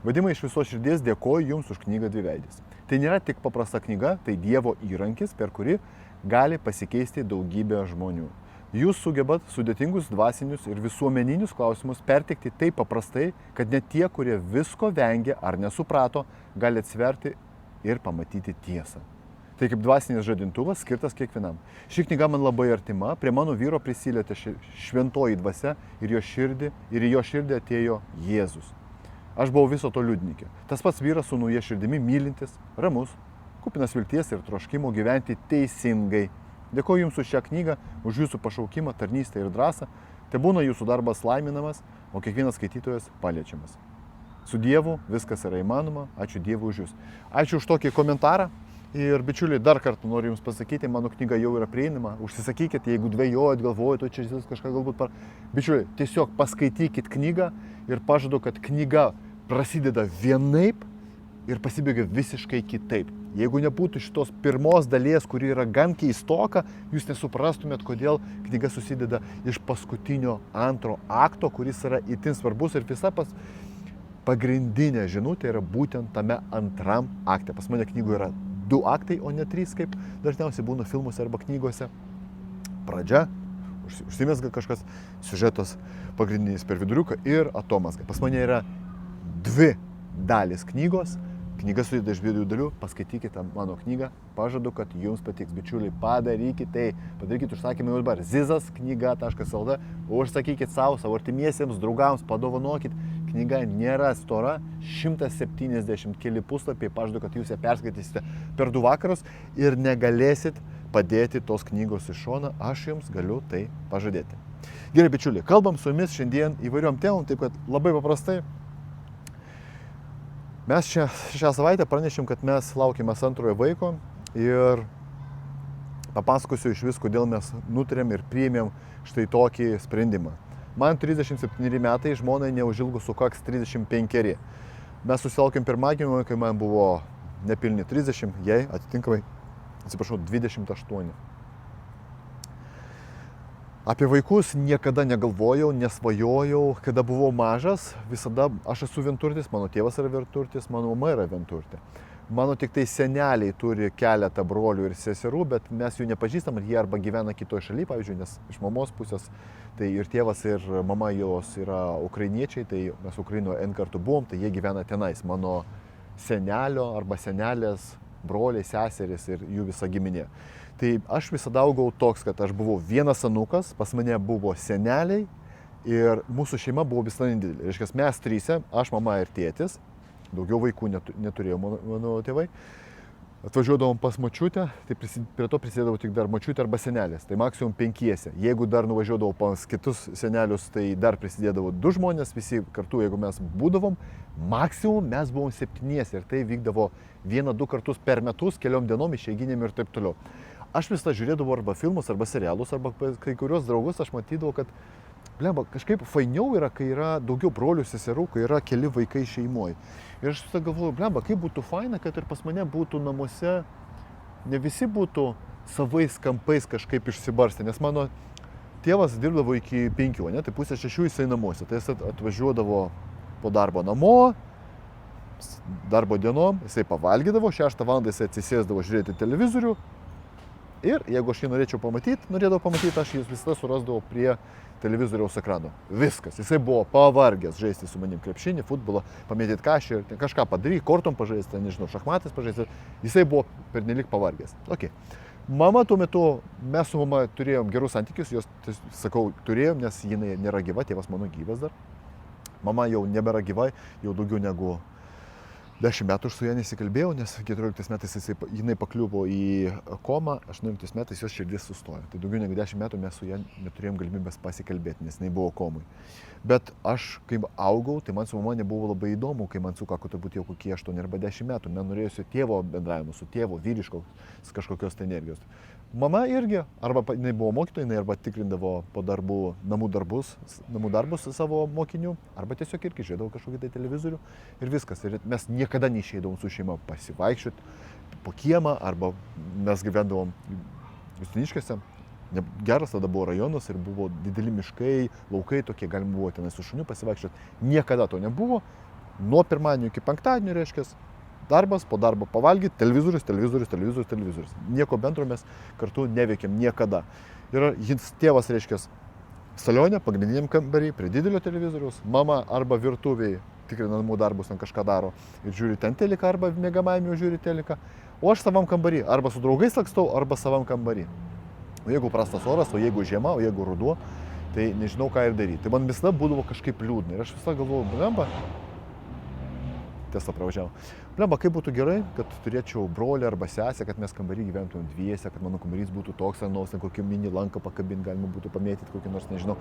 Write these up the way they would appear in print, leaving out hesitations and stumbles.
Vadimai, iš viso širdies dėkoju Jums už knygą Dviveidis. Tai nėra tik paprasta knyga, tai Dievo įrankis, per kurį gali pasikeisti daugybė žmonių. Jūs sugebat sudėtingus dvasinius ir visuomeninius klausimus perteikti taip paprastai, kad net tie, kurie visko vengia ar nesuprato, gali atsverti ir pamatyti tiesą. Tai kaip dvasinis žadintuvas skirtas kiekvienam. Ši knyga man labai artima, prie mano vyro prisilietė šventoji dvasia ir į jo širdį atėjo Jėzus. Aš buvau viso to liudininkė. Tas pats vyras su nauja širdimi mylintis, ramus, kupinas vilties ir troškimo gyventi teisingai. Dėkoju Jums už šią knygą, už Jūsų pašaukimą, tarnystę ir drąsą. Te būna Jūsų darbas laiminamas, o kiekvienas skaitytojas paliečiamas. Su Dievu viskas yra įmanoma. Ačiū Dievui už Jūs. Ačiū už tokį komentarą. Ir bičiuliai, dar kartą noriu Jums pasakyti, mano knyga jau yra prieinama. Užsisakykite, jeigu dvejojat, galvojat, čia kažką galbūt Bičiuliai, tiesiog paskaitykit knygą ir pažadu, kad knyga prasideda vienaip ir pasibaigia visiškai kitaip. Jeigu nebūtų šitos pirmos dalies, kuri yra gan keistoka, jūs nesuprastumėt, kodėl knyga susideda iš paskutinio antro akto, kuris yra itin svarbus ir visa pagrindinė žinutė yra būtent tame antram akte. Pas mane knygoje yra 2 aktai, o ne 3, kaip dažniausiai būna filmuose arba knygose. Pradžia, užsimezga kažkas, siužetas pagrindinis per viduriuką ir atomazga. Pas mane yra 2 dalis knygos. Knyga sudeda iš 2 dalių, paskaitykite mano knygą, pažadu, kad Jums patiks. Bičiuliai, padarykite tai, padarykite užsakymą jau dabar, zizasknyga.lt, užsakykite savo artimiesiems, draugams, padovanokit. Knyga nėra stora, 170 keli puslapiai, pažadu, kad Jūs ją perskaitysite per 2 vakarus ir negalėsit padėti tos knygos į šoną, aš Jums galiu tai pažadėti. Gerai, bičiuliai, kalbam su Jumis šiandien įvairiom temom, taip kad labai paprastai. Mes šią savaitę pranešėm, kad mes laukėme antrojo vaiko ir papasakosiu iš vis, kodėl mes nutarėm ir priėmėm štai tokį sprendimą. Man 37 metai, žmonai neužilgo sukaks 35. Mes susilaukėm pirmagimio, kai man buvo nepilni 30, jai atitinkamai, 28. Apie vaikus niekada negalvojau, nesvajojau, kada buvau mažas, visada aš esu vienturtis, mano tėvas yra vienturtis, mano mama yra vienturtė. Mano tik tai seneliai turi keletą brolių ir seserų, bet mes jų nepažįstam ir jie arba gyvena kitoje šalyje, pavyzdžiui, nes iš mamos pusės tai ir tėvas ir mama jos yra ukrainiečiai, tai mes Ukrainoje N kartų buvom, tai jie gyvena tenais. Mano senelio arba senelės broliai, seserys ir jų visa giminė. Tai aš visada augau toks, kad aš buvau vienas anūkas, pas mane buvo seneliai ir mūsų šeima buvo visada nedidelė. Reiškia, mes 3, aš, mama ir tėtis, daugiau vaikų neturėjo mano tėvai. Atvažiuodavom pas močiutę, tai prie to prisidėdavo tik dar močiutė arba senelės, tai maksimum 5. Jeigu dar nuvažiuodavau pas kitus senelius, tai dar prisidėdavo 2 žmonės, visi kartu, jeigu mes būdavom, maksimum mes buvom 7 ir tai vykdavo 1-2 kartus per metus, keliom dienom išeiginėm ir taip toliau. Aš visada žiūrėdavau arba filmus, arba serialus, arba kai kurios draugus aš matydavau, kad kažkaip fainiau yra, kai yra daugiau brolių, seserų, kai yra keli vaikai šeimoje. Ir aš visada galvoju, kaip būtų faina, kad ir pas mane būtų namuose, ne visi būtų savais kampais kažkaip išsibarstę, nes mano tėvas dirbdavo iki 5, tai 5:30 jisai namuose, tai jis atvažiuodavo po darbo namo, darbo dienom, jisai pavalgydavo, 6 val. Jisai atsisėsdavo žiūrėti televizorių. Ir jeigu aš jį norėdavau pamatyti, aš jį visada surasdavau prie televizoriaus ekrano. Viskas. Jisai buvo pavargęs žaisti su manim krepšinį, futbolą, pamėtyti kažką padaryti, kortom pažaisti, nežinau, šachmatais pažaisti. Jisai buvo pernelik pavargęs. Okay. Mama tuo metu, mes su mama turėjom gerus santykius, jos, sakau, turėjom, nes jinai nėra gyva, tėvas mano gyvas dar. Mama jau nebėra gyva, jau daugiau negu 10 metų aš su ja nesikalbėjau, nes 14 metais jinai pakliuvo į komą, 18 metais jos širdis sustojo. Tai daugiau negu 10 metų mes su ja neturėjom galimybės pasikalbėti, nes jinai buvo komui. Bet aš, kai augau, tai man su mama nebuvo labai įdomu, kai man sukako turbūt jau kokie 8 arba 10 metų. Man norėjusi tėvo bendravimo, su tėvo vyriškos kažkokios tai energijos. Mama irgi, arba jinai buvo mokytoja, jinai arba tikrindavo po darbų namų darbus savo mokinių, arba tiesiog irgi žiūrėdavo kažkokį tai televizorių ir viskas. Ir mes niekada neišeidavom su šeima pasivaikščioti po kiemą, arba mes gyvendavom Justiniškėse. Geras tada buvo rajonas ir buvo dideli miškai, laukai tokie, galima buvo tenai su šuniu pasivaikščioti. Niekada to nebuvo. Nuo pirmadienio iki penktadienio, reiškia, darbas, po darbo pavalgyti, televizorius. Nieko bendro mes kartu neveikėm niekada. Ir jis tėvas, reiškia, salionė, pagrindiniam kambarį, prie didelio televizoriaus, mama arba virtuviai tikrina namų darbus, ten kažką daro ir žiūri ten teliką, arba miegamajame žiūri teliką, o aš savam kambarį, arba su draugais lakstau, arba savam kambarį. O jeigu prastas oras, o jeigu žiema, o jeigu ruduo, tai nežinau, ką ir daryti. Tai man visada būdavo kažkaip liūdna ir aš visada galvojau, blemba, tiesa pravažiavo. Blemba, kaip būtų gerai, kad turėčiau brolį arba sesę, kad mes kambarį gyventumėm dviese, kad mano kambarys būtų toks, nors kokį mini lanką pakabinti, galima būtų pamėtyti kokį nors, nežinau,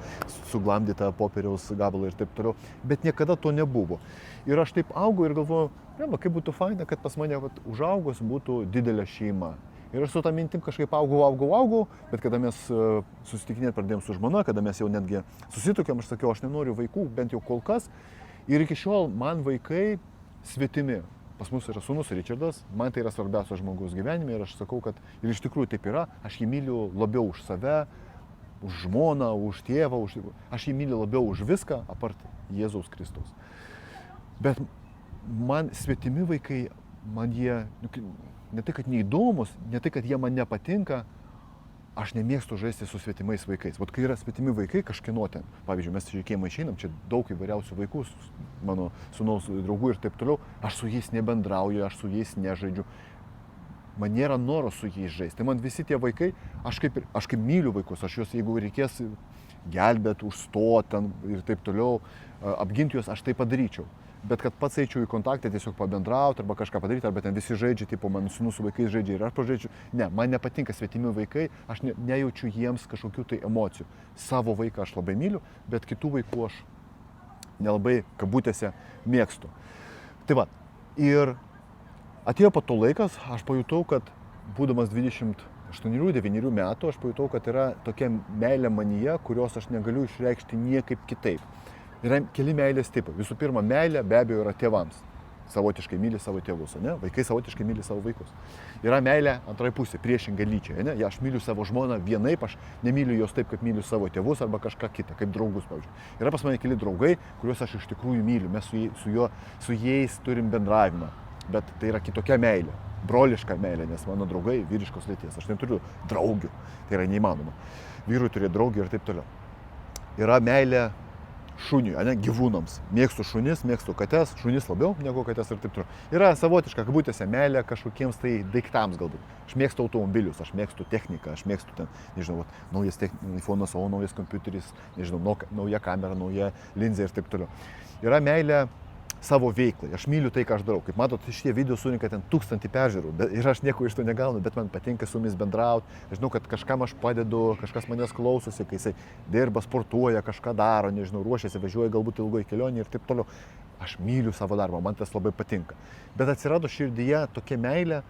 suglamdytą popieriaus gabalą ir taip toliau. Bet niekada to nebuvo. Ir aš taip augau ir galvojau, blemba, kaip būtų faina, kad pas mane užaugos būtų didelė šeima. Ir aš su tą mintim kažkaip augau, bet kada mes susitikinėti pradėjom su žmona, kada mes jau netgi susitokėm, aš sakiau, aš nenoriu vaikų, bent jau kol kas. Ir iki šiol man vaikai svetimi. Pas mus yra sūnus Ričardas, man tai yra svarbiausias žmogaus gyvenime ir aš sakau, kad ir iš tikrųjų taip yra, aš jį myliu labiau už save, už žmoną, už tėvą, aš jį myliu labiau už viską, apart Jėzaus Kristaus. Bet man svetimi vaikai, man jie, ne tai, kad neįdomus, ne tai, kad jie man nepatinka, aš nemėgstu žaisti su svetimais vaikais. Vat kai yra svetimi vaikai kažkieno ten, pavyzdžiui, mes iš kiemo išeinam, čia daug įvairiausių vaikų, mano sūnaus draugų ir taip toliau, aš su jais nebendrauju, aš su jais nežaidžiu. Man nėra noro su jais žaisti. Tai man visi tie vaikai, aš kaip myliu vaikus, aš juos, jeigu reikės gelbėti, užstoti ir taip toliau, apginti juos, aš tai padaryčiau. Bet kad pats eičiau į kontaktą, tiesiog pabendrauti arba kažką padaryti, arba ten visi žaidžia, tipo mano sūnus su vaikais žaidžia ir aš pažaidžiu. Ne, man nepatinka svetimi vaikai, aš nejaučiu jiems kažkokių tai emocijų. Savo vaiką aš labai myliu, bet kitų vaikų aš nelabai kabutėse mėgstu. Tai va, ir atėjo po to laikas, aš pajutau, kad būdamas 28-29 metų, aš pajutau, kad yra tokia meilė manyje, kurios aš negaliu išreikšti niekaip kitaip. Yra keli meilės tipai. Visų pirma, meilė be abejo yra tėvams. Savotiškai myli savo tėvus, ne? Vaikai savotiškai myli savo vaikus. Yra meilė antroji pusė, priešinga lyčiai, ne? Aš myliu savo žmoną vienaip, aš nemyliu jos taip, kaip myliu savo tėvus arba kažką kitą, kaip draugus, pavyzdžiui. Yra pas mane keli draugai, kuriuos aš iš tikrųjų myliu, mes su jais turim bendravimą, bet tai yra kitokia meilė, broliška meilė, nes mano draugai vyriškos lyties, aš neturiu draugių, tai yra neįmanoma. Vyrui turėti draugį ir taip toliau. Yra meilė šuniui, ne, gyvūnams. Mėgstu šunis, mėgstu kates, šunis labiau negu kates ir taip toliau. Yra savotiška, kabutėse, meilė kažkokiems tai daiktams galbūt. Aš mėgstu automobilius, aš mėgstu techniką, aš mėgstu ten, nežinau, naujas iPhone'as, o naujas kompiuteris, nežinau, nauja kamera, nauja linzė ir taip toliau. Yra meilė savo veiklai. Aš myliu tai, ką aš darau. Kaip matot, šitie video surinka ten 1000 peržiūrų ir aš nieko iš to negaunu, bet man patinka su jumis bendrauti. Aš žinau, kad kažkam aš padedu, kažkas manęs klausosi, kai jisai dirba, sportuoja, kažką daro, nežinau, ruošiasi, važiuoja galbūt ilgoje kelionėje ir taip toliau. Aš myliu savo darbą, man tas labai patinka. Bet atsirado širdyje tokia meilė,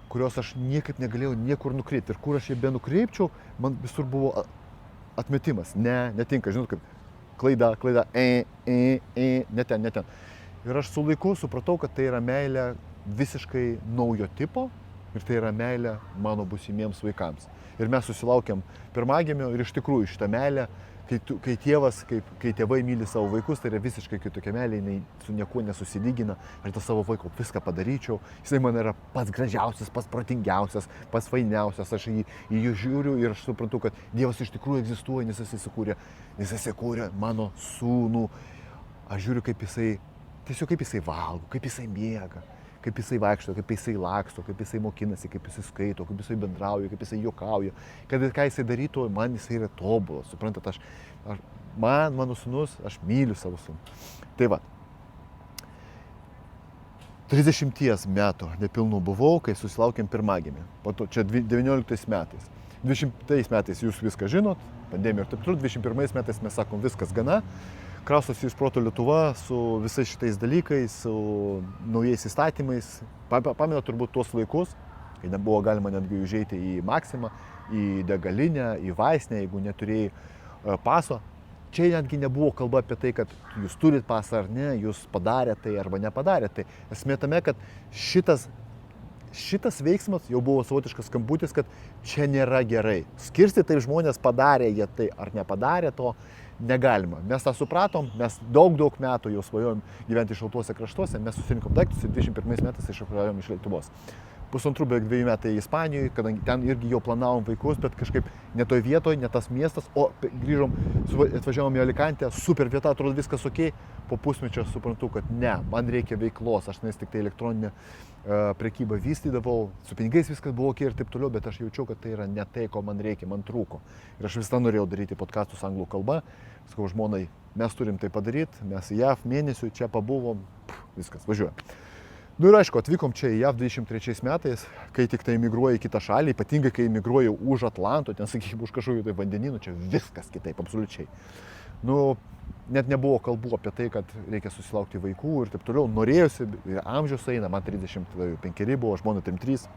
kurios aš niekaip negalėjau niekur nukreipti. Ir kur aš ją benukreipčiau, man visur buvo atmetimas. Ne, netinka, žinot, kaip klaida, ne ten. Ir aš su laiku supratau, kad tai yra meilė visiškai naujo tipo ir tai yra meilė mano būsimiems vaikams. Ir mes susilaukėm pirmagimio ir iš tikrųjų šitą meilę, kai tėvai myli savo vaikus, tai yra visiškai kitokia meilė, jinai su niekuo nesusilygina. Aš dėl savo vaiko viską padaryčiau, jisai man yra pats gražiausias, pats protingiausias, pats fainiausias, aš į jį žiūriu ir aš suprantu, kad Dievas iš tikrųjų egzistuoja, nes jisai sukūrė mano sūnų. Aš žiūriu, kaip jisai valgo, kaip jisai miega, kaip jisai vaikšto, kaip jisai laksto, kaip jisai mokinasi, kaip jisai skaito, kaip jisai bendrauja, kaip jisai juokauja. Kad ką jisai darytų, man jisai yra tobulas. Suprantat, mano sūnus, aš myliu savo sūnų. Tai va, 30 metų nepilnų buvau, kai susilaukėm pirmagimį. Po to, čia 19 metais. 20 metais jūs viską žinot, pandemija ir taip toliau. 21 metais mes sakom, viskas gana. Kraustosi iš proto Lietuva su visais šitais dalykais, su naujais įstatymais. Pamenu turbūt tuos laikus, kai nebuvo galima netgi užeiti į Maksimą, į degalinę, į vaistinę, jeigu neturėjai paso. Čia netgi nebuvo kalba apie tai, kad jūs turit pasą ar ne, jūs padarėte tai arba nepadarėte tai. Esmė tame, kad šitas veiksmas jau buvo savotiškas skambutis, kad čia nėra gerai. Skirsti taip žmonės padarė jie tai ar nepadarė to, negalima. Mes tą supratom, mes daug metų jau svajojom gyventi šaltuose kraštuose, mes susirinkom daiktus ir 21 metais išvažiavom iš Lietuvos. Pusantrų beveik 2 metai Ispanijoje, kadangi ten irgi jau planavom vaikus, bet kažkaip ne toj vietoje, ne tas miestas, o grįžom, atvažiavom į Alicantę, super vieta, atrodo viskas ok, po pusmečio suprantu, kad ne, man reikia veiklos, aš nes tik tai elektroninę prekybą vystydavau, su pinigais viskas buvo ok ir taip toliau, bet aš jaučiau, kad tai yra ne tai, ko man reikia, man trūko. Ir aš visada norėjau daryti podcastus anglų kalba, sakau žmonai, mes turim tai padaryti, mes į JAV mėnesių čia pabuvom, viskas, važiuojam. Nu ir aišku, atvykom čia į JAV 23 metais, kai tik tai emigruoji į kitą šalį, ypatingai kai emigruoji už Atlanto, ten sakykime, už kažkokių tai vandenynų, čia viskas kitaip, absoliučiai. Nu, net nebuvo kalbų apie tai, kad reikia susilaukti vaikų ir taip toliau, norėjusi, amžius eina, man 35 buvo, žmona 33,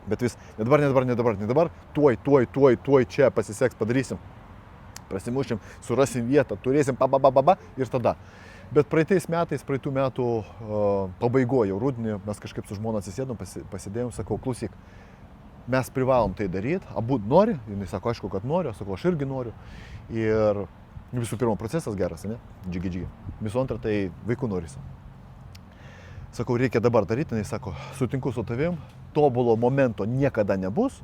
bet vis, nedabar, tuoj čia pasiseks, padarysim, prasimušim, surasim vietą, turėsim, ir tada. Bet praeitų metų pabaigoje, rudenį, mes kažkaip su žmona atsisėdom, pasidėjom, sakau, klausyk, mes privalom tai daryti, abu nori, jinai sako, aišku, kad noriu, sakau, aš irgi noriu. Ir visų pirma, procesas geras, ne? Džigi. Visų antra, tai vaikų norisi. Sakau, reikia dabar daryti, jinai sako, sutinku su tavim, tobulo momento niekada nebus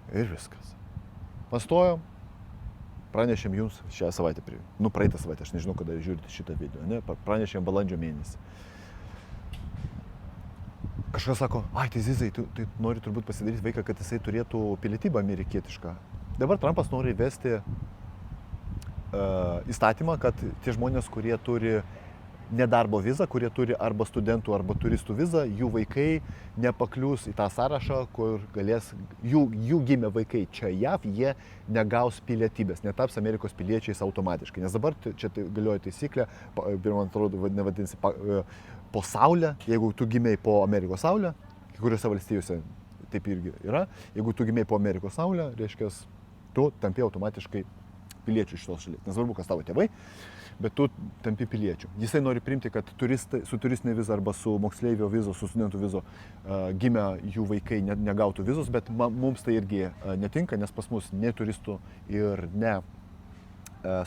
ir viskas. Pastojom. Pranešėm jums šią savaitę, praeitą savaitę, aš nežinau, kada žiūrite šitą video, ne? Pranešėm balandžio mėnesį. Kažkas sako, tai Zizai, tu nori turbūt pasidaryti vaiką, kad jisai turėtų pilietybę amerikietišką. Dabar Trumpas nori įvesti įstatymą, kad tie žmonės, kurie turi nedarbo vizą, kurie turi arba studentų, arba turistų vizą, jų vaikai nepaklius į tą sąrašą, kur galės, jų gimę vaikai čia JAV, jie negaus pilietybės, netaps Amerikos piliečiais automatiškai. Nes dabar čia galioja taisyklė, man atrodo, nevadinsi, po saulę, jeigu tu gimei po Amerikos saulę, kai kuriuose valstijose taip irgi yra, jeigu tu gimei po Amerikos saulę, reiškia, tu tampi automatiškai piliečių iš tos šalies. Nesvarbu, kas tavo tėvai, bet tu tampi piliečių. Jisai nori priimti, kad su turistinė viza arba su moksleivio vizo, su studentų vizo gimę jų vaikai negautų vizos, bet mums tai irgi netinka, nes pas mus ne turistų ir ne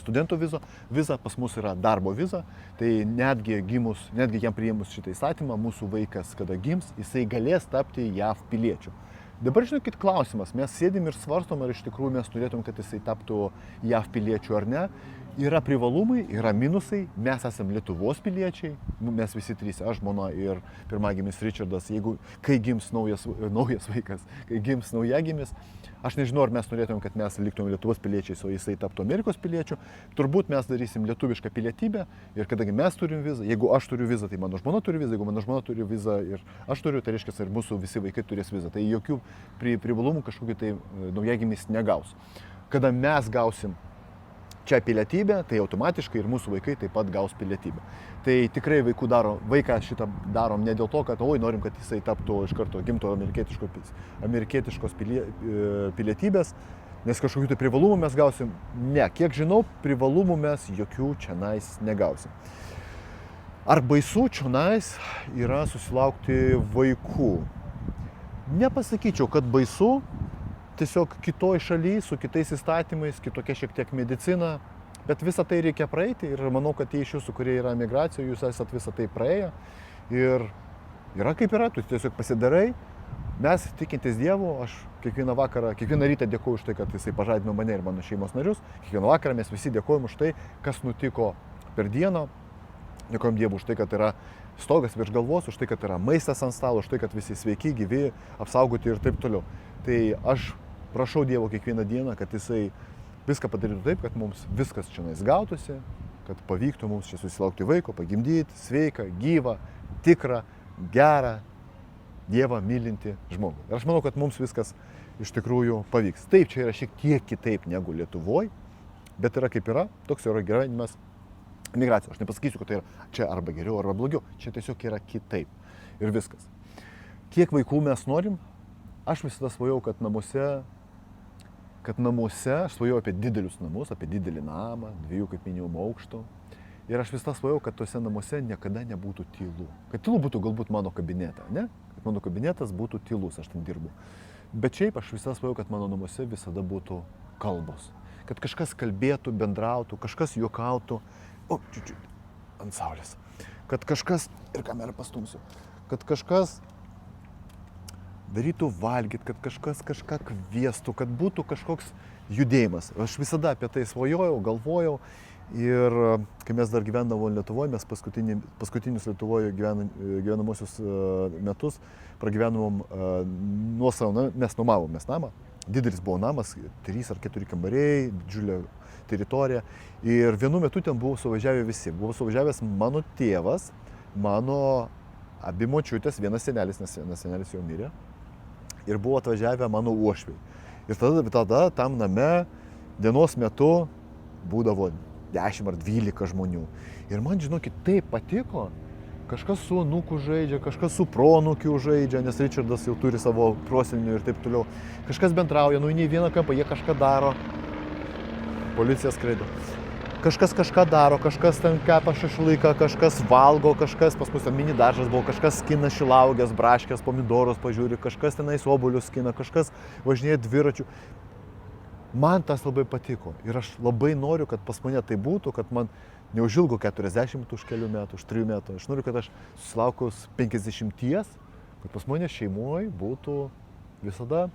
studentų viza, pas mus yra darbo viza, tai netgi jam priėmus šitą įstatymą, mūsų vaikas, kada gims, jisai galės tapti JAV piliečių. Dabar žinokit klausimas, mes sėdim ir svarstom, ar iš tikrųjų mes norėtum, kad jisai taptų JAV piliečių ar ne. Yra privalumai, yra minusai, mes esame Lietuvos piliečiai, mes visi trys, aš, žmona ir pirmagimis Richardas, kai gims naujas vaikas, kai gims naujagimis, aš nežinau, ar mes norėtum, kad mes liktume Lietuvos piliečiais, o jisai taptų Amerikos piliečių, turbūt mes darysim lietuvišką pilietybę ir kadangi mes turim vizą, jeigu aš turiu vizą, tai mano žmona turi vizą, jeigu mano žmona turi vizą ir aš turiu, tai reiškia, ir mūsų visi vaikai turės vizą, tai jokių privalumų kažkokių tai naujagimis negaus. Kada mes gausim čia pilietybę, tai automatiškai ir mūsų vaikai taip pat gaus pilietybę. Tai tikrai vaiką šitą darom ne dėl to, kad norim, kad jisai taptų iš karto gimto amerikietiškos pilietybės, nes kažkokių tai privalumų mes gausim. Ne, kiek žinau, privalumų mes jokių čionais negausim. Ar baisu čionais yra susilaukti vaikų? Nepasakyčiau, kad baisu. Tiesiog kitoj šaly, su kitais įstatymais, kitokia šiek tiek medicina, bet visą tai reikia praeiti ir manau, kad tie iš jūsų, kurie yra emigracijoje, jūs esat visą tai praėję ir yra kaip yra, tu tiesiog pasidarai, mes tikintis Dievu, aš kiekvieną rytą dėkuoju už tai, kad jisai pažadino mane ir mano šeimos narius, kiekvieną vakarą mes visi dėkojom už tai, kas nutiko per dieną, dėkojom Dievui už tai, kad yra stogas virš galvos, už tai, kad yra maistas ant stalo, už tai, kad visi sveiki, gyvi, apsaugoti ir taip toliau. Tai aš prašau Dievo kiekvieną dieną, kad jisai viską padarytų taip, kad mums viskas čionais gautųsi, kad pavyktų mums čia susilaukti vaiko, pagimdyti sveiką, gyvą, tikrą, gerą, Dievą mylintį žmogų. Ir aš manau, kad mums viskas iš tikrųjų pavyks. Taip, čia yra šiek tiek kitaip negu Lietuvoje, bet yra kaip yra, toks yra gyvenimas migracijos. Aš nepasakysiu, kad tai yra čia arba geriau, arba blogiau. Čia tiesiog yra kitaip. Ir viskas. Kiek vaikų mes norim? Aš visada svajau, kad namuose aš svajau apie didelius namus, apie didelį namą, 2 kaip minimum aukštų. Ir aš visada svajau, kad tuose namuose niekada nebūtų tylu. Kad tylu būtų galbūt mano kabinete, ne? Kad mano kabinetas būtų tylus, aš ten dirbu. Bet šiaip aš visada svajau, kad mano namuose visada būtų kalbos. kad kažkas kalbėtų, bendrautų, kažkas juokautų, ant saulės, kad kažkas, ir kamerą pastumsiu, kad kažkas darytų valgyti, kad kažkas kažką kviestų, kad būtų kažkoks judėjimas. Aš visada apie tai svajojau, galvojau ir kai mes dar gyvendavom Lietuvoje, mes paskutinius Lietuvoje gyvenamosius metus pragyvenom nuosavą, mes nuomavomės namą. Didelis buvo namas, 3 ar 4 kambariai, didžiulė teritorija. Ir vienu metu ten buvo suvažiavę visi. Buvo suvažiavęs mano tėvas, mano abi močiutės, vienas senelis, nes vienas senelis jau mirė. Ir buvo atvažiavę mano uošviai. Ir tada tam name dienos metu būdavo 10 ar 12 žmonių. Ir man, žinokit, taip patiko. Kažkas su anūku žaidžia, kažkas su proanūkiu žaidžia, nes Richardas jau turi savo proseninių ir taip toliau. Kažkas bendrauja, nueini į vieną kampą, jie kažką daro. Policija skraido. Kažkas kažką daro, kažkas ten kepa šašlyką, kažkas valgo, kažkas, pas mus ten mini daržas buvo, kažkas skina šilauogės, braškės, pomidorus pažiūri, kažkas tenais obuolius skina, kažkas važinėja dviračių. Man tas labai patiko ir aš labai noriu, kad pas mane tai būtų, kad man neužilgo 40 už kelių metų, už 3 metų. Aš noriu, kad aš susilaukus 50, kad pas mane šeimoje būtų visada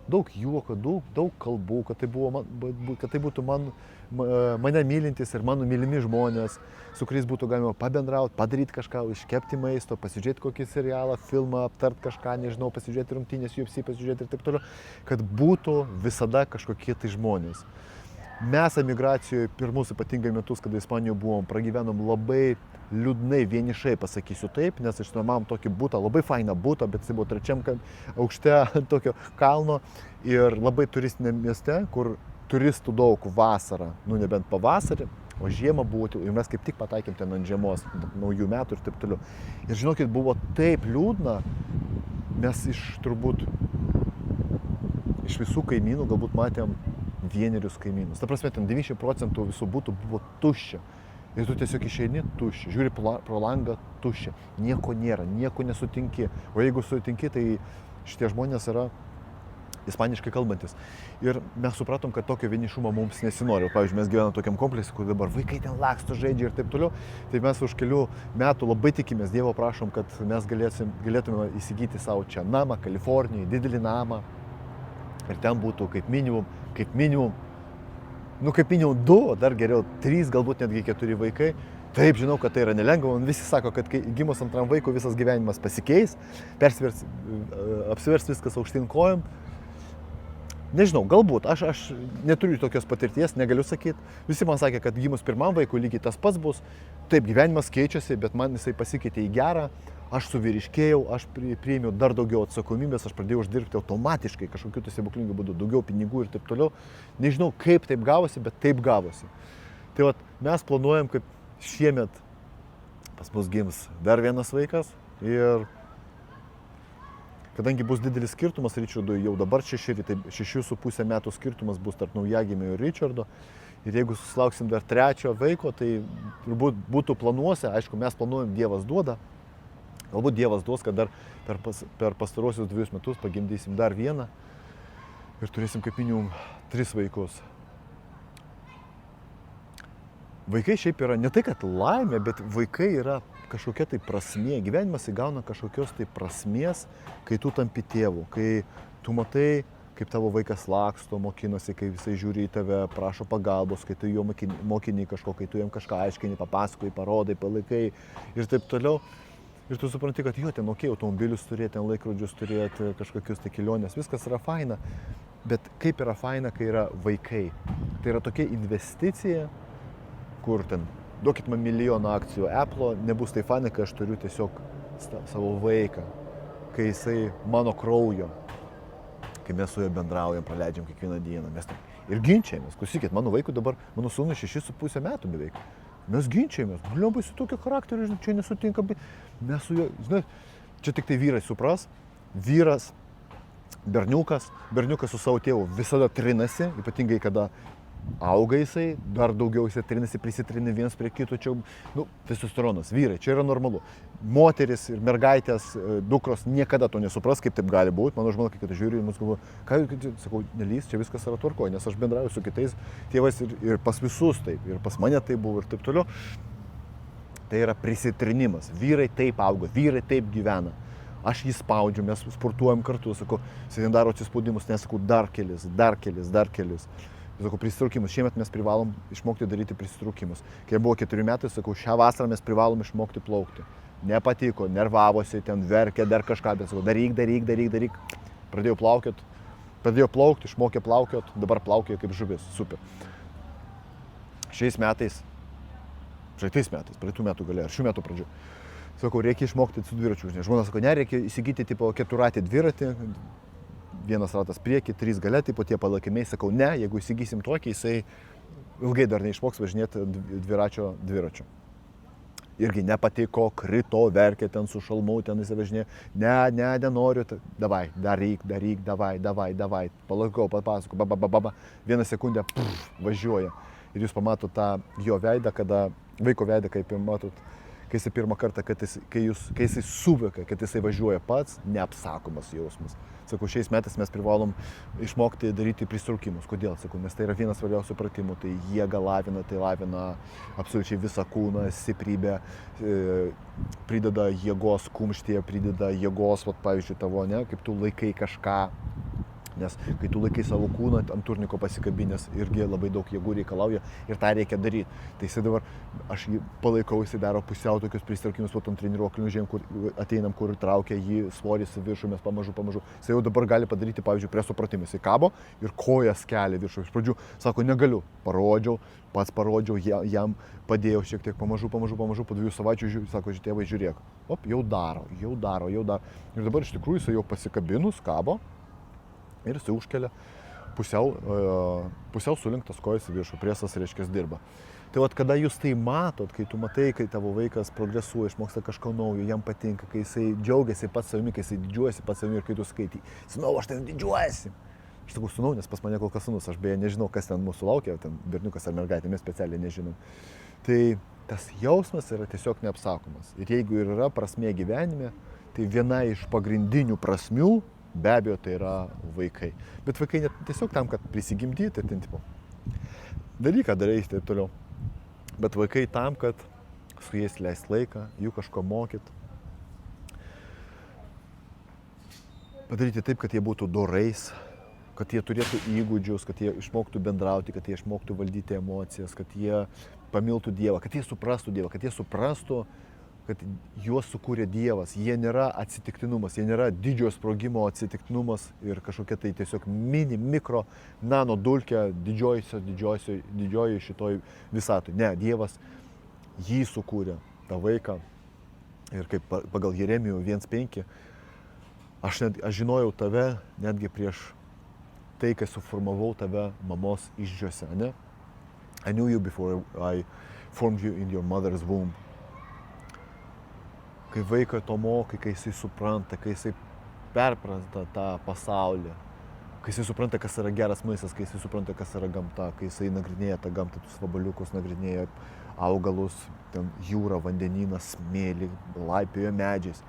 daug juoko, daug kalbų, kad tai būtų mane mylintis ir mano mylimi žmonės, su kuriais būtų galima pabendrauti, padaryti kažką, iškepti maisto, pasižiūrėti kokį serialą, filmą, aptart kažką, nežinau, pasižiūrėti rungtynės, UFC pasižiūrėti ir taip toliau, kad būtų visada kažkokie tai žmonės. Mes emigracijoje pirmus ypatingai metus, kada Ispanijoje buvom, pragyvenom labai liūdnai, vienišai, pasakysiu taip, nes išnuomavom tokį butą, labai fainą butą, bet jis buvo 3 aukšte ant tokio kalno ir labai turistinėm mieste, kur turistų daug vasarą, nebent pavasarį, o žiemą buvo, ir mes kaip tik pataikėm ten ant žiemos, naujų metų ir taip toliau. Ir žinokit, buvo taip liūdna, mes turbūt iš visų kaimynų galbūt matėm vienerius kaimynus. Ta prasme, ten 90% visų būtų buvo tuščia. Ir tu tiesiog išeini tuščia, žiūri pro langą tuščia. Nieko nėra, nieko nesutinki. O jeigu sutinki, tai šitie žmonės yra ispaniškai kalbantis. Ir mes supratom, kad tokio vienišumo mums nesinori. Pavyzdžiui, mes gyvenam tokiam kompleksui, kur dabar vaikai ten laksto, žaidžia ir taip toliau. Tai mes už kelių metų labai tikimės, Dievo prašom, kad mes galėtume įsigyti savo čia namą, Kalifornijoje, didelį namą. Ir ten būtų kaip minimum 2, dar geriau 3, galbūt netgi 4 vaikai. Taip, žinau, kad tai yra nelengva. Man visi sako, kad kai gimus antram vaikui visas gyvenimas pasikeis, apsivers viskas aukštyn kojom. Nežinau, galbūt, aš neturiu tokios patirties, negaliu sakyti. Visi man sakė, kad gimus pirmam vaikui lygiai tas pats bus. Taip, gyvenimas keičiasi, bet man jisai pasikeitė į gerą. Aš suvyriškėjau, aš priėmiau dar daugiau atsakomybės, aš pradėjau uždirbti automatiškai kažkokiu tai stebuklingų būdu, daugiau pinigų ir taip toliau. Nežinau, kaip taip gavosi, bet taip gavosi. Tai vat, mes planuojam, kaip šiemet pas mus gims dar vienas vaikas ir kadangi bus didelis skirtumas Richardui, jau dabar 6,5 metų skirtumas bus tarp naujagimio ir Richardo. Ir jeigu susilauksim dar 3 vaiko, tai turbūt būtų planuose, aišku, mes planuojam, Dievas duoda. Galbūt Dievas duos, kad dar per pastarosius 2 metus pagimdysim dar vieną ir turėsim kaip minimum 3 vaikus. Vaikai šiaip yra ne tai, kad laimė, bet vaikai yra kažkokia tai prasmė. Gyvenimas įgauna kažkokios tai prasmės, kai tu tampi tėvu, kai tu matai, kaip tavo vaikas laksto, mokinosi, kai jisai žiūri į tave, prašo pagalbos, kai tu jo mokini kažko, kai tu jam kažką aiškini, papasakoji, parodai, palaikai ir taip toliau. Ir tu supranti, kad jo, ten automobilius turėti, ten laikrodžius turėti, kažkokius tai kelionės, viskas yra faina. Bet kaip yra faina, kai yra vaikai? Tai yra tokia investicija, kur ten, duokit man milijoną akcijų Apple'o, nebus tai faina, kai aš turiu tiesiog savo vaiką, kai jisai mano kraujo, kai mes su juo bendraujam, praleidžiam kiekvieną dieną. Mes ir ginčiamės, klausykit, mano vaikui dabar, mano sūnui 6,5 metų beveik. Mes ginčiamės, bliombai su tokio charakterio, čia nesutinka, mes su juo, žinai, čia tik tai vyrai supras, vyras, berniukas su savo tėvu visada trinasi, ypatingai kada auga jisai, dar daugiau jisai trinasi, prisitrini vienas prie kito, čia, testosteronas, vyrai, čia yra normalu. moteris ir mergaitės, dukros niekada to nesupras, kaip taip gali būti. Mano žmona, kai žiūri, mus galvoja, ką, sakau, nelys, čia viskas yra tvarkoje, nes aš bendrauju su kitais tėvais ir pas visus taip, ir pas mane tai buvo ir taip toliau. Tai yra prisitrinimas. Vyrai taip auga, vyrai taip gyvena. Aš jį spaudžiu, mes sportuojam kartu, sakau, jis daro atsispaudimus, nesakau, dar kelis. Sakau, prisitraukimus. Šiemet mes privalom išmokti daryti prisitraukimus. Kai buvo 4 metai, sakau, šią vasarą mes privalom išmokti plaukti. Nepatiko, nervavosi, ten verkė, dar kažką, bet sakau, daryk. Pradėjau plaukti, išmokė plaukiot, dabar plaukioja kaip žuvis, super. Praeitais metais, praeitų metų gale, ar šių metų pradžių. Sakau, reikia išmokti su dviračiu. Žmona sako, ne, reikia įsigyti tipo keturratį dviratį, vienas ratas prieki, 3 gale, tipo tie palakimiai. Sakau, ne, jeigu įsigysim tokį, jisai ilgai dar neišmoks važinėti dviračiu. Irgi nepatiko, krito, verkė ten su šalmu, ten įsivažinėjo. Ne, nenoriu, davai, davai. Palaikau, papasakau, vieną sekundę, važiuoja. Ir jūs pamatot tą jo veidą, vaiko veidą, kaip matot, kai jisai pirmą kartą, kai jisai suvokia, kad jisai važiuoja pats, neapsakomas jausmas. Sakau, šiais metais mes privalom išmokti daryti prisitraukimus. Kodėl? Sakau, nes tai yra vienas svarbiausių pratimų. Tai jėga lavina, tai lavina absoliučiai visą kūną, stiprybę, prideda jėgos kumštyje, prideda jėgos, pavyzdžiui, tavo, ne, kaip tu laikai kažką. Nes kai tu laikai savo kūną ant turniko pasikabinės, irgi labai daug jėgų reikalauja ir tą reikia daryti. Tai jisai dabar, aš jį palaikau, jisai daro pusiau tokius prisitraukimus, po tom treniruoklių žemėm, kur ateinam, kur traukia jį svoris į viršų, mes pamažu. Jisai jau dabar gali padaryti, pavyzdžiui, preso pratimą. Jisai kabo ir kojas kelia viršų. Iš pradžių sako, negaliu. Pats parodžiau, jam padėjau šiek tiek pamažu, po 2 savaičių, sako, tėvai, žiūrėk. Jau daro. Ir dabar iš tikrųjų jisai jau pasikabinus, kabo. Ir jisai užkelia pusiau sulinktas kojas į viršų, presas reiškia dirba. Tai vat, kada jūs tai matot, kai tu matai, kai tavo vaikas progresuoja, išmoksta kažko naujo, jam patinka, kai jisai džiaugiasi pats savimi, kai jisai didžiuojasi pats savimi ir kai tu skaitai, sūnau, aš ten didžiuojasi. Aš sakau, sūnau, nes pas mane kol kas sūnus, aš beje nežinau, kas ten mūsų laukia, ten berniukas ar mergaitė, mes specialiai nežinom. Tai tas jausmas yra tiesiog neapsakomas. Ir jeigu ir yra prasmė gyvenime, tai viena iš pagrindinių prasmių, be abejo, tai yra vaikai. Bet vaikai net tiesiog tam, kad prisigimdyti, ten tipo dalyką darai ir taip toliau. Bet vaikai tam, kad su jais leist laiką, jų kažko mokyt. Padaryti taip, kad jie būtų dorais, kad jie turėtų įgūdžius, kad jie išmoktų bendrauti, kad jie išmoktų valdyti emocijas, kad jie pamiltų Dievą, kad jie suprastų Dievą, kad jie suprastų, kad juos sukūrė Dievas. Jie nėra atsitiktinumas, jie nėra didžiojo sprogimo atsitiktinumas ir kažkokia tai tiesiog mikro, nano dulkė didžioji šitoj visatoj. Ne, Dievas jį sukūrė, tą vaiką. Ir kaip pagal Jeremijų 1.5, aš žinojau tave netgi prieš tai, kai suformavau tave mamos išdžiuose, ne? I knew you before I formed you in your mother's womb. Kai vaiką to mokai, kai jisai supranta, kai jisai perpranta tą pasaulį, kai jisai supranta, kas yra geras maistas, kai jisai supranta, kas yra gamta, kai jisai nagrinėja tą gamtą, tus vabaliukus, nagrinėja augalus, ten jūrą, vandenyną, smėlį, laipioja medžiais.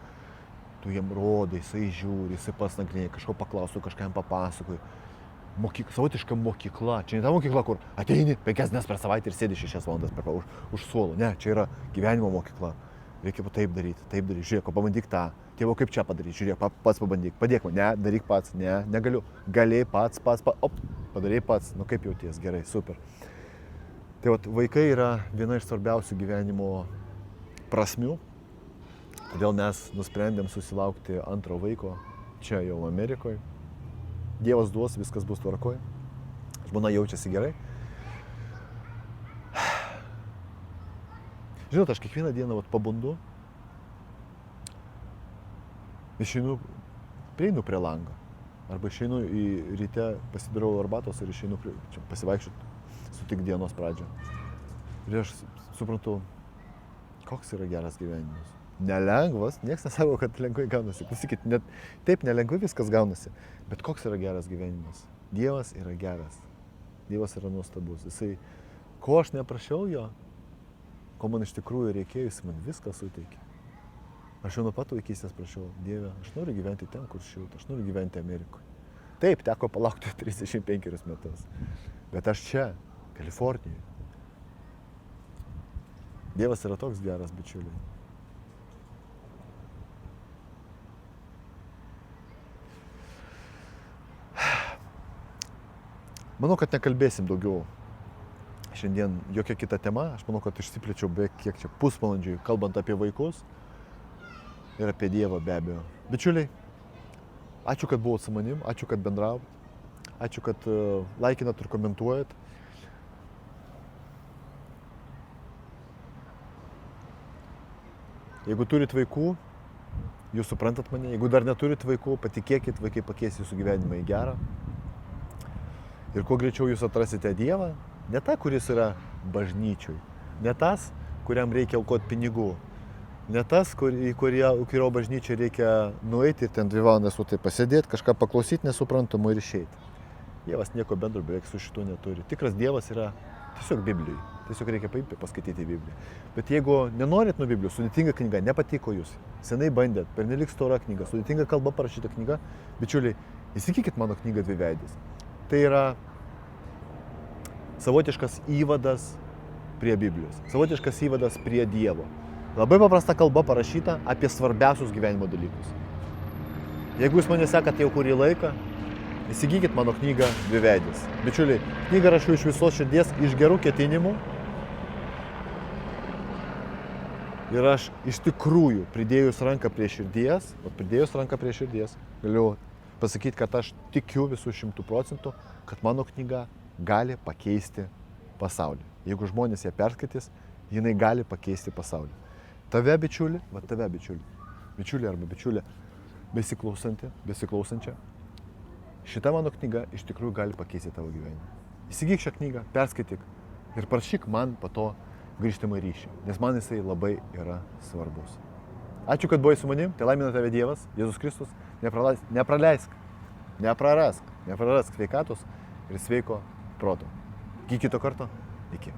Tu jam rodai, jisai žiūri, jisai pats nagrinėja, kažko paklausų, kažką jam papasakoja. Savotiška mokykla. Čia ne ta mokykla, kur ateini 5 dienas per savaitę ir sėdi 6 valandas už suolo. Ne, čia yra gyvenimo mokykla. Reikia taip daryti, žiūrėk, pabandyk tą. Tėvo, kaip čia padaryti, žiūrėk, pats pabandyk, padėk man, ne, daryk pats, ne, negaliu. Galėjai pats, padarėjai pats, nu kaip jauties, gerai, super. Tai vat, vaikai yra viena iš svarbiausių gyvenimo prasmių, todėl mes nusprendėm susilaukti antro vaiko čia jau Amerikoje. Dievas duos, viskas bus tvarkoje, žmona jaučiasi gerai. Žinot, aš kiekvieną dieną pabundu, prieinu prie lango, arba išeinu į ryte, pasidarau arbatos ir išeinu pasivaikščioti, sutik dienos pradžią. Ir aš suprantu, koks yra geras gyvenimas. Nelengvas, nieks nesako, kad lengvai gaunasi. Klausykit, net taip nelengvai viskas gaunasi, bet koks yra geras gyvenimas. Dievas yra geras, Dievas yra nuostabus. Jisai, ko aš neprašiau jo, ko man iš tikrųjų reikėjo, jis man viską suteikė. Aš jau nuo pat vaikystės prašiau, Dieve, aš noriu gyventi ten, kur šilta, aš noriu gyventi Amerikoje. Taip, teko palaukti 35 metus. Bet aš čia, Kalifornijoje. Dievas yra toks geras, bičiuliai. Manau, kad nekalbėsim daugiau šiandien jokia kita tema. Aš manau, kad išsiplėčiau beveik kiek čia pusvalandžiui, kalbant apie vaikus ir apie Dievą be abejo. Bičiuliai, ačiū, kad buvot su manim, ačiū, kad bendravot, ačiū, kad laikinat ir komentuojat. Jeigu turit vaikų, jūs suprantat mane, jeigu dar neturit vaikų, patikėkit, vaikai pakeis jūsų gyvenimą į gerą. Ir kuo greičiau jūs atrasite Dievą, ne tą, kuris yra bažnyčioj, ne tas, kuriam reikia aukoti pinigų, ne tas, į kurio bažnyčią reikia nueiti ir ten 2 valandas su tai pasėdėti, kažką paklausyti nesuprantamų ir išeiti. Dievas nieko bendro beveik su šituo neturi. Tikras Dievas yra tiesiog Biblijai. Tiesiog reikia paimti, paskaityti Bibliją. Bet jeigu nenorit nuo Biblijos, sudėtinga knyga, nepatiko jūs, senai bandėt, pernelik stora knyga, sudėtinga kalba parašyta knyga, bičiuliai, įsigykit mano knygą Dviveidis. Tai yra savotiškas įvadas prie Biblijos, savotiškas įvadas prie Dievo. Labai paprasta kalba parašyta apie svarbiausius gyvenimo dalykus. Jeigu jūs mane sekate jau kurį laiką, įsigykit mano knygą Dviveidis. Bičiuliai, knygą rašau iš visos širdies, iš gerų ketinimų. Ir aš iš tikrųjų pridėjus ranką prie širdies, galiu pasakyti, kad aš tikiu visų 100%, kad mano knyga gali pakeisti pasaulį. Jeigu žmonės ją perskaitys, jinai gali pakeisti pasaulį. Tave bičiuli arba bičiulė besiklausančia, šita mano knyga iš tikrųjų gali pakeisti tavo gyvenimą. Įsigyk šią knygą, perskaityk ir parašyk man po to grįžtamą ryšį, nes man jisai labai yra svarbus. Ačiū, kad buvai su manim, tai laimina tave Dievas, Jėzus Kristus, neprarask sveikatos ir sveiko proto. Iki kito karto, iki.